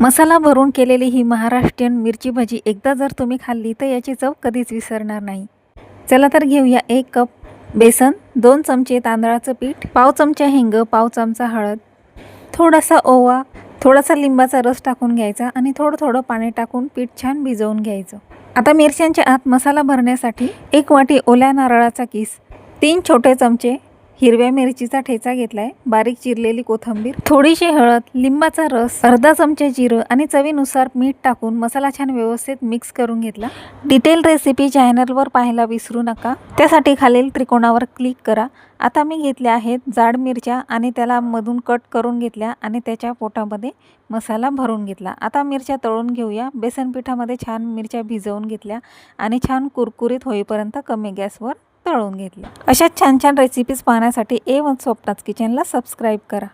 मसाला भरून केलेली ही महाराष्ट्रीयन मिरची भजी एकदा जर तुम्ही खाल्ली तर याची चव कधीच विसरणार नाही। चला तर घेऊया 1 कप बेसन, 2 चमचे तांदळाचं पीठ, पाव चमचा हिंग, पाव चमचा हळद, थोडासा ओवा, थोडासा लिंबाचा रस टाकून घ्यायचा आणि थोडं पाणी टाकून पीठ छान भिजवून घ्यायचं। आता मिरच्यांच्या आत मसाला भरण्यासाठी 1 वाटी ओल्या नारळाचा किस, 3 छोटे चमचे हिरव्या मिरचीचा ठेचा घेतलाय, बारीक चिरलेली कोथिंबीर, थोडीशी हळद, लिंबाचा रस, अर्धा चमचा जिरं आणि चवीनुसार मीठ टाकून मसाला छान व्यवस्थित मिक्स करून घेतला। डिटेल रेसिपी चॅनलवर पाहायला विसरू नका, त्यासाठी खालील त्रिकोणावर क्लिक करा। आता मी घेतल्या आहेत जाड मिरच्या आणि त्याला मधून कट करून घेतल्या आणि त्याच्या पोटामध्ये मसाला भरून घेतला। आता मिरच्या तळून घेऊया। बेसन पिठामध्ये छान मिरच्या भिजवून घेतल्या आणि छान कुरकुरीत होईपर्यंत कमी गॅसवर तळून घेतल्या। अशा छान रेसिपीज पाहण्यासाठी A1 स्वप्नाज किचनला सबस्क्राईब करा।